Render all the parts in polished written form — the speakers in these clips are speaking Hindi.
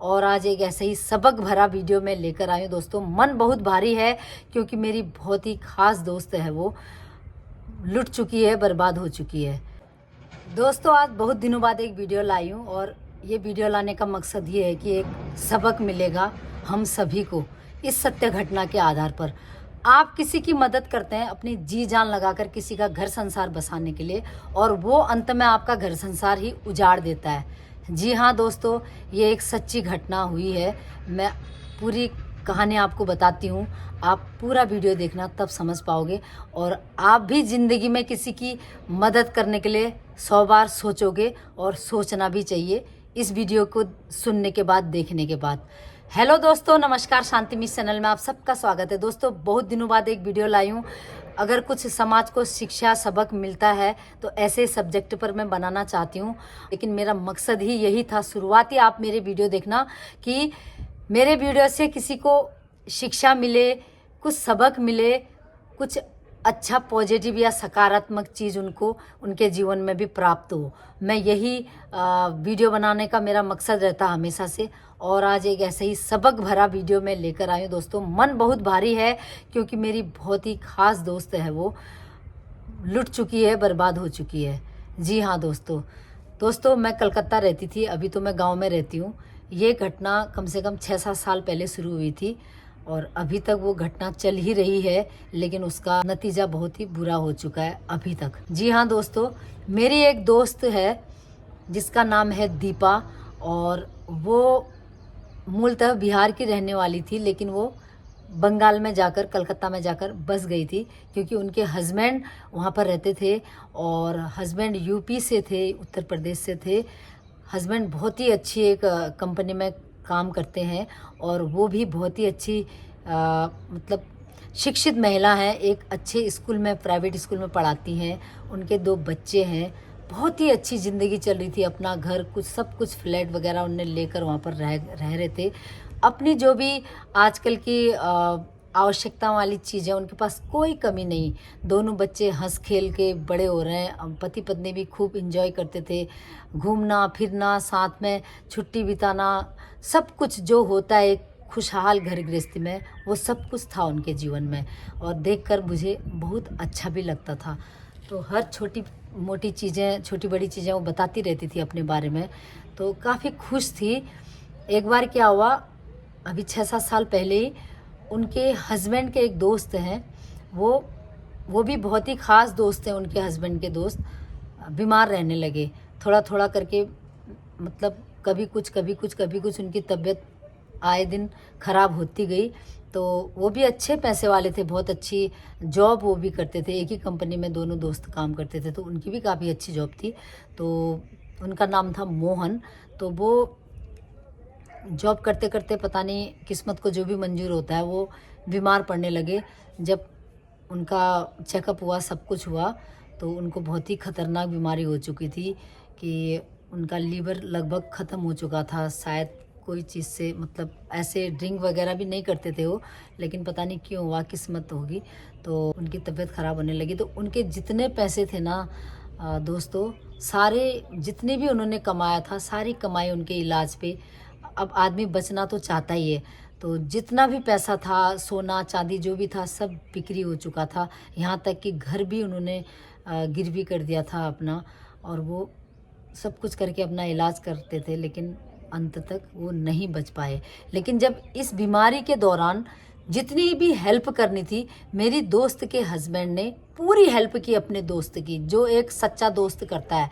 और आज एक ऐसे ही सबक भरा वीडियो मैं लेकर आई हूँ दोस्तों। मन बहुत भारी है क्योंकि मेरी बहुत ही खास दोस्त है, वो लुट चुकी है, बर्बाद हो चुकी है। दोस्तों आज बहुत दिनों बाद एक वीडियो लाई हूँ और ये वीडियो लाने का मकसद ये है कि एक सबक मिलेगा हम सभी को इस सत्य घटना के आधार पर। आप किसी की मदद करते हैं अपनी जी जान लगाकर किसी का घर संसार बसाने के लिए, और वो अंत में आपका घर संसार ही उजाड़ देता है। जी हाँ दोस्तों, ये एक सच्ची घटना हुई है। मैं पूरी कहानी आपको बताती हूँ, आप पूरा वीडियो देखना तब समझ पाओगे। और आप भी ज़िंदगी में किसी की मदद करने के लिए 100 बार सोचोगे, और सोचना भी चाहिए इस वीडियो को सुनने के बाद, देखने के बाद। हेलो दोस्तों, नमस्कार। शांति मिस चैनल में आप सबका स्वागत है। दोस्तों बहुत दिनों बाद एक वीडियो लाई हूँ। अगर कुछ समाज को शिक्षा सबक मिलता है तो ऐसे सब्जेक्ट पर मैं बनाना चाहती हूँ, लेकिन मेरा मकसद ही यही था। शुरुआती आप मेरे वीडियो देखना कि मेरे वीडियो से किसी को शिक्षा मिले, कुछ सबक मिले, कुछ अच्छा पॉजिटिव या सकारात्मक चीज़ उनको उनके जीवन में भी प्राप्त हो। मैं यही वीडियो बनाने का मेरा मकसद रहता हमेशा से। और आज एक ऐसे ही सबक भरा वीडियो मैं लेकर आई हूँ दोस्तों। मन बहुत भारी है क्योंकि मेरी बहुत ही खास दोस्त है, वो लुट चुकी है, बर्बाद हो चुकी है। जी हाँ दोस्तों मैं कलकत्ता रहती थी, अभी तो मैं गांव में रहती हूँ। ये घटना कम से कम 6-7 साल पहले शुरू हुई थी और अभी तक वो घटना चल ही रही है, लेकिन उसका नतीजा बहुत ही बुरा हो चुका है अभी तक। जी हाँ दोस्तों, मेरी एक दोस्त है जिसका नाम है दीपा, और वो मूलतः बिहार की रहने वाली थी, लेकिन वो बंगाल में जाकर, कलकत्ता में जाकर बस गई थी क्योंकि उनके हस्बैंड वहाँ पर रहते थे। और हस्बैंड यूपी से थे, उत्तर प्रदेश से थे। हस्बैंड बहुत ही अच्छी एक कंपनी में काम करते हैं, और वो भी बहुत ही अच्छी मतलब शिक्षित महिला हैं। एक अच्छे स्कूल में, प्राइवेट स्कूल में पढ़ाती हैं। उनके 2 बच्चे हैं। बहुत ही अच्छी ज़िंदगी चल रही थी। अपना घर, कुछ सब कुछ फ्लैट वगैरह उनने लेकर वहाँ पर रह रहे थे। अपनी जो भी आजकल की आवश्यकता वाली चीज़ें, उनके पास कोई कमी नहीं। दोनों बच्चे हंस खेल के बड़े हो रहे हैं। पति पत्नी भी खूब इंजॉय करते थे, घूमना फिरना, साथ में छुट्टी बिताना, सब कुछ जो होता है एक खुशहाल घर गृहस्थी में, वो सब कुछ था उनके जीवन में। और देखकर मुझे बहुत अच्छा भी लगता था। तो हर छोटी मोटी चीज़ें, छोटी बड़ी चीज़ें वो बताती रहती थी अपने बारे में, तो काफ़ी खुश थी। एक बार क्या हुआ, अभी 6-7 साल पहले ही उनके हस्बैंड के एक दोस्त हैं, वो भी बहुत ही ख़ास दोस्त हैं। उनके हस्बैंड के दोस्त बीमार रहने लगे थोड़ा थोड़ा करके, मतलब कभी कुछ कभी कुछ कभी कुछ। उनकी तबीयत आए दिन ख़राब होती गई। तो वो भी अच्छे पैसे वाले थे, बहुत अच्छी जॉब वो भी करते थे। एक ही कंपनी में दोनों दोस्त काम करते थे, तो उनकी भी काफ़ी अच्छी जॉब थी। तो उनका नाम था मोहन। तो वो जॉब करते करते पता नहीं किस्मत को जो भी मंजूर होता है, वो बीमार पड़ने लगे। जब उनका चेकअप हुआ, सब कुछ हुआ, तो उनको बहुत ही ख़तरनाक बीमारी हो चुकी थी कि उनका लीवर लगभग ख़त्म हो चुका था शायद, कोई चीज़ से, मतलब ऐसे ड्रिंक वगैरह भी नहीं करते थे वो, लेकिन पता नहीं क्यों हुआ, किस्मत होगी, तो उनकी तबीयत ख़राब होने लगी। तो उनके जितने पैसे थे ना दोस्तों, सारे जितने भी उन्होंने कमाया था, सारी कमाई उनके इलाज पे। अब आदमी बचना तो चाहता ही है, तो जितना भी पैसा था, सोना चांदी जो भी था, सब बिक्री हो चुका था। यहाँ तक कि घर भी उन्होंने गिरवी कर दिया था अपना, और वो सब कुछ करके अपना इलाज करते थे, लेकिन अंत तक वो नहीं बच पाए। लेकिन जब इस बीमारी के दौरान जितनी भी हेल्प करनी थी, मेरी दोस्त के हस्बैंड ने पूरी हेल्प की अपने दोस्त की, जो एक सच्चा दोस्त करता है।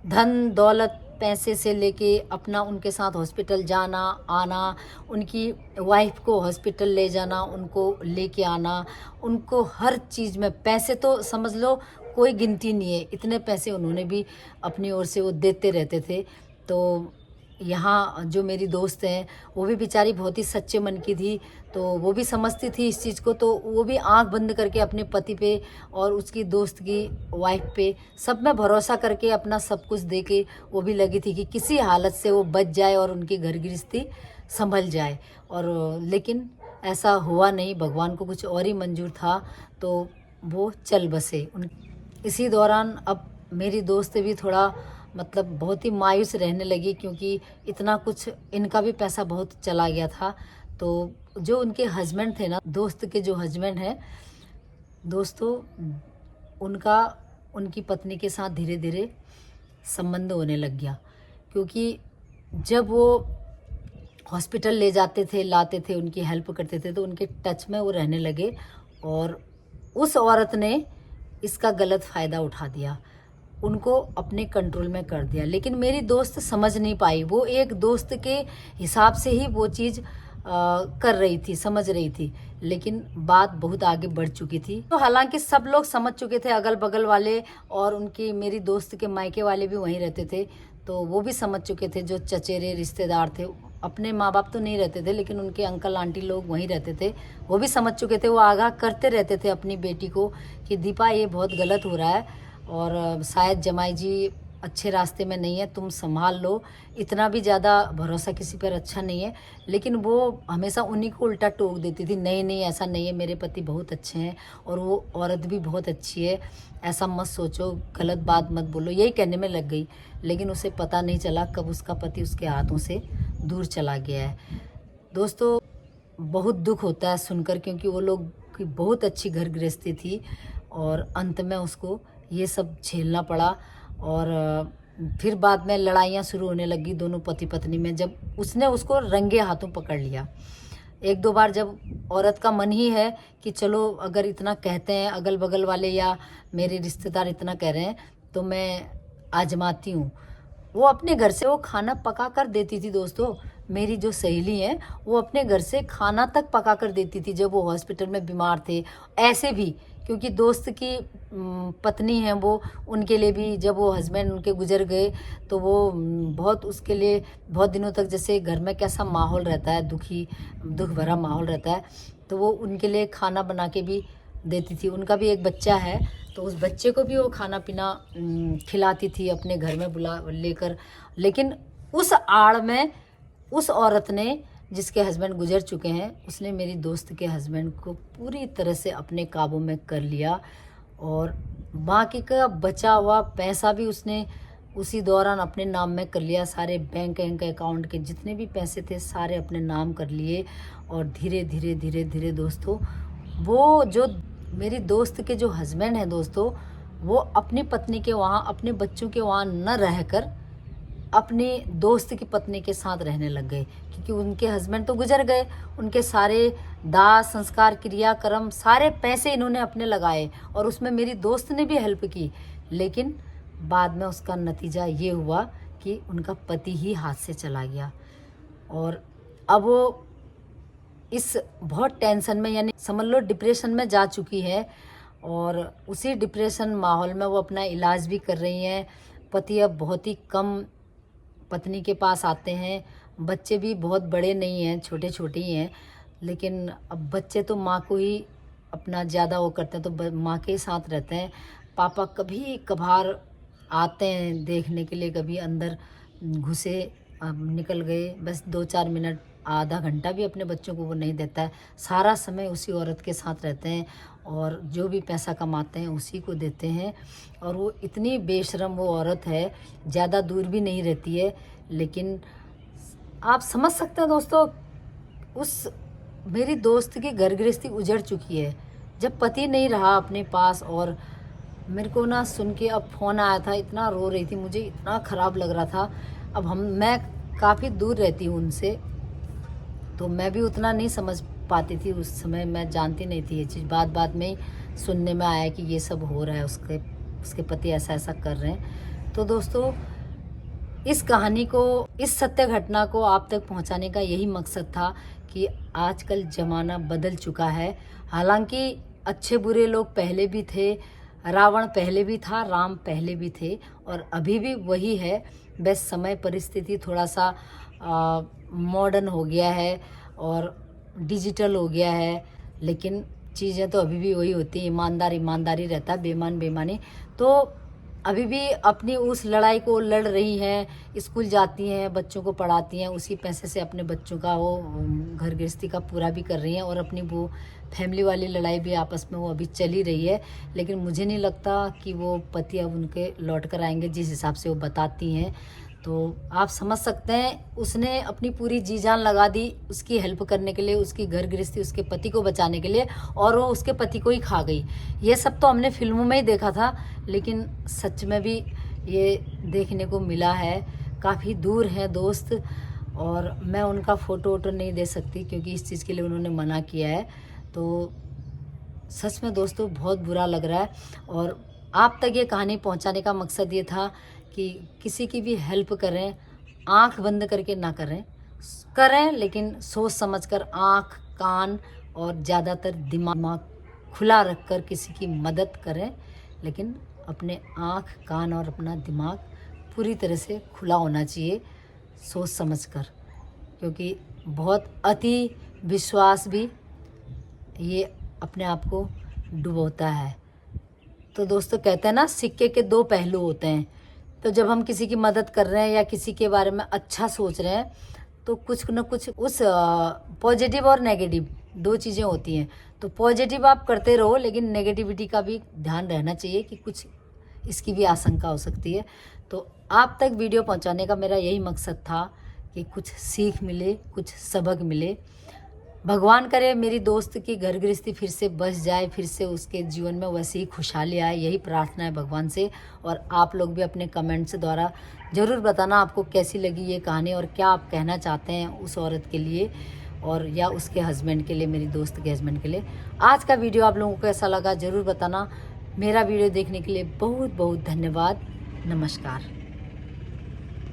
धन दौलत, पैसे से लेके अपना उनके साथ हॉस्पिटल जाना आना, उनकी वाइफ को हॉस्पिटल ले जाना, उनको लेके आना, उनको हर चीज़ में पैसे तो समझ लो कोई गिनती नहीं है। इतने पैसे उन्होंने भी अपनी ओर से वो देते रहते थे। तो यहाँ जो मेरी दोस्त हैं, वो भी बेचारी बहुत ही सच्चे मन की थी, तो वो भी समझती थी इस चीज़ को। तो वो भी आंख बंद करके अपने पति पे और उसकी दोस्त की वाइफ पे सब में भरोसा करके अपना सब कुछ दे के वो भी लगी थी कि किसी हालत से वो बच जाए और उनकी घर गृहस्थी संभल जाए। और लेकिन ऐसा हुआ नहीं, भगवान को कुछ और ही मंजूर था, तो वो चल बसे। इसी दौरान अब मेरी दोस्त भी थोड़ा मतलब बहुत ही मायूस रहने लगी, क्योंकि इतना कुछ इनका भी पैसा बहुत चला गया था। तो जो उनके हस्बैंड थे ना, दोस्त के जो हस्बैंड हैं दोस्तों, उनका उनकी पत्नी के साथ धीरे धीरे संबंध होने लग गया, क्योंकि जब वो हॉस्पिटल ले जाते थे, लाते थे, उनकी हेल्प करते थे, तो उनके टच में वो रहने लगे। और उस औरत ने इसका गलत फ़ायदा उठा दिया, उनको अपने कंट्रोल में कर दिया। लेकिन मेरी दोस्त समझ नहीं पाई, वो एक दोस्त के हिसाब से ही वो चीज़ कर रही थी, समझ रही थी, लेकिन बात बहुत आगे बढ़ चुकी थी। तो हालांकि सब लोग समझ चुके थे, अगल बगल वाले, और उनकी मेरी दोस्त के मायके वाले भी वहीं रहते थे, तो वो भी समझ चुके थे। जो चचेरे रिश्तेदार थे, अपने माँ बाप तो नहीं रहते थे, लेकिन उनके अंकल आंटी लोग वहीं रहते थे, वो भी समझ चुके थे। वो आगाह करते रहते थे अपनी बेटी को कि दीपा ये बहुत गलत हो रहा है, और शायद जमाई जी अच्छे रास्ते में नहीं है, तुम संभाल लो, इतना भी ज़्यादा भरोसा किसी पर अच्छा नहीं है। लेकिन वो हमेशा उन्हीं को उल्टा टोक देती थी, नहीं नहीं ऐसा नहीं है, मेरे पति बहुत अच्छे हैं और वो औरत भी बहुत अच्छी है, ऐसा मत सोचो, गलत बात मत बोलो, यही कहने में लग गई। लेकिन उसे पता नहीं चला कब उसका पति उसके हाथों से दूर चला गया है। दोस्तों बहुत दुख होता है सुनकर, क्योंकि वो लोग की बहुत अच्छी घर गृहस्थी थी और अंत में उसको ये सब झेलना पड़ा। और फिर बाद में लड़ाइयाँ शुरू होने लगी दोनों पति पत्नी में, जब उसने उसको रंगे हाथों पकड़ लिया। एक दो बार जब औरत का मन ही है कि चलो अगर इतना कहते हैं अगल बगल वाले या मेरे रिश्तेदार इतना कह रहे हैं तो मैं आजमाती हूँ, वो अपने घर से वो खाना पका कर देती थी। दोस्तों मेरी जो सहेली है वो अपने घर से खाना तक पका कर देती थी जब वो हॉस्पिटल में बीमार थे। ऐसे भी क्योंकि दोस्त की पत्नी है वो, उनके लिए भी जब वो हस्बैंड उनके गुजर गए तो वो बहुत उसके लिए बहुत दिनों तक, जैसे घर में कैसा माहौल रहता है, दुख भरा माहौल रहता है, तो वो उनके लिए खाना बना के भी देती थी। उनका भी एक बच्चा है, तो उस बच्चे को भी वो खाना पीना खिलाती थी अपने घर में बुला लेकर। लेकिन उस आड़ में उस औरत ने, जिसके हस्बैंड गुजर चुके हैं, उसने मेरी दोस्त के हस्बैंड को पूरी तरह से अपने काबू में कर लिया और बाकी का बचा हुआ पैसा भी उसने उसी दौरान अपने नाम में कर लिया। सारे बैंक अकाउंट के जितने भी पैसे थे सारे अपने नाम कर लिए। और धीरे धीरे धीरे धीरे दोस्तों, वो जो मेरी दोस्त के जो हस्बैंड हैं दोस्तों, वो अपनी पत्नी के वहाँ, अपने बच्चों के वहाँ न रहकर अपनी दोस्त की पत्नी के साथ रहने लग गए, क्योंकि उनके हस्बैंड तो गुजर गए। उनके सारे दाह संस्कार क्रियाक्रम सारे पैसे इन्होंने अपने लगाए और उसमें मेरी दोस्त ने भी हेल्प की। लेकिन बाद में उसका नतीजा ये हुआ कि उनका पति ही हाथ से चला गया और अब वो इस बहुत टेंशन में, यानी समझ लो डिप्रेशन में जा चुकी है। और उसी डिप्रेशन माहौल में वो अपना इलाज भी कर रही हैं। पति अब बहुत ही कम पत्नी के पास आते हैं, बच्चे भी बहुत बड़े नहीं हैं, छोटे छोटे ही हैं। लेकिन अब बच्चे तो माँ को ही अपना ज़्यादा वो करते हैं, तो माँ के साथ रहते हैं। पापा कभी कभार आते हैं देखने के लिए, कभी अंदर घुसे, निकल गए, बस 2-4 मिनट, आधा घंटा भी अपने बच्चों को वो नहीं देता है। सारा समय उसी औरत के साथ रहते हैं और जो भी पैसा कमाते हैं उसी को देते हैं। और वो इतनी बेशरम वो औरत है, ज़्यादा दूर भी नहीं रहती है। लेकिन आप समझ सकते हैं दोस्तों, उस मेरी दोस्त की घर गृहस्थी उजड़ चुकी है जब पति नहीं रहा अपने पास। और मेरे को ना सुन के अब फ़ोन आया था, इतना रो रही थी, मुझे इतना ख़राब लग रहा था। अब मैं काफ़ी दूर रहती हूँ उनसे, तो मैं भी उतना नहीं समझ पाती थी उस समय, मैं जानती नहीं थी ये चीज़। बात में ही सुनने में आया कि ये सब हो रहा है, उसके पति ऐसा ऐसा कर रहे हैं। तो दोस्तों इस कहानी को, इस सत्य घटना को आप तक पहुंचाने का यही मकसद था कि आजकल ज़माना बदल चुका है। हालांकि अच्छे बुरे लोग पहले भी थे, रावण पहले भी था, राम पहले भी थे और अभी भी वही है। बस समय परिस्थिति थोड़ा सा मॉडर्न हो गया है और डिजिटल हो गया है, लेकिन चीज़ें तो अभी भी वही होती हैं। ईमानदारी रहता है, बेईमान बेईमानी। तो अभी भी अपनी उस लड़ाई को लड़ रही हैं, स्कूल जाती हैं, बच्चों को पढ़ाती हैं, उसी पैसे से अपने बच्चों का वो घर गृहस्थी का पूरा भी कर रही हैं और अपनी वो फैमिली वाली लड़ाई भी आपस में वो अभी चल ही रही है। लेकिन मुझे नहीं लगता कि वो पति अब उनके लौट कर आएंगे जिस हिसाब से वो बताती हैं। तो आप समझ सकते हैं उसने अपनी पूरी जी जान लगा दी उसकी हेल्प करने के लिए, उसकी घर गृहस्थी, उसके पति को बचाने के लिए, और वो उसके पति को ही खा गई। ये सब तो हमने फिल्मों में ही देखा था, लेकिन सच में भी ये देखने को मिला है। काफ़ी दूर है दोस्त, और मैं उनका फ़ोटो वोटो नहीं दे सकती क्योंकि इस चीज़ के लिए उन्होंने मना किया है। तो सच में दोस्तों बहुत बुरा लग रहा है, और आप तक ये कहानी पहुंचाने का मकसद ये था कि किसी की भी हेल्प करें, आंख बंद करके ना करें लेकिन सोच समझकर आंख, कान और ज़्यादातर दिमाग खुला रखकर किसी की मदद करें, लेकिन अपने आंख, कान और अपना दिमाग पूरी तरह से खुला होना चाहिए सोच समझकर, क्योंकि बहुत अति विश्वास भी ये अपने आप को डुबोता है। तो दोस्तों कहते हैं ना, सिक्के के दो पहलू होते हैं। तो जब हम किसी की मदद कर रहे हैं या किसी के बारे में अच्छा सोच रहे हैं तो कुछ न कुछ उस पॉजिटिव और नेगेटिव दो चीज़ें होती हैं। तो पॉजिटिव आप करते रहो, लेकिन नेगेटिविटी का भी ध्यान रहना चाहिए कि कुछ इसकी भी आशंका हो सकती है। तो आप तक वीडियो पहुंचाने का मेरा यही मकसद था कि कुछ सीख मिले, कुछ सबक मिले। भगवान करे मेरी दोस्त की घर गृहस्थी फिर से बस जाए, फिर से उसके जीवन में वैसी ही खुशहाली आए, यही प्रार्थना है भगवान से। और आप लोग भी अपने कमेंट्स द्वारा ज़रूर बताना आपको कैसी लगी ये कहानी और क्या आप कहना चाहते हैं उस औरत के लिए और या उसके हस्बैंड के लिए, मेरी दोस्त के हस्बैंड के लिए। आज का वीडियो आप लोगों को कैसा लगा ज़रूर बताना। मेरा वीडियो देखने के लिए बहुत बहुत धन्यवाद। नमस्कार।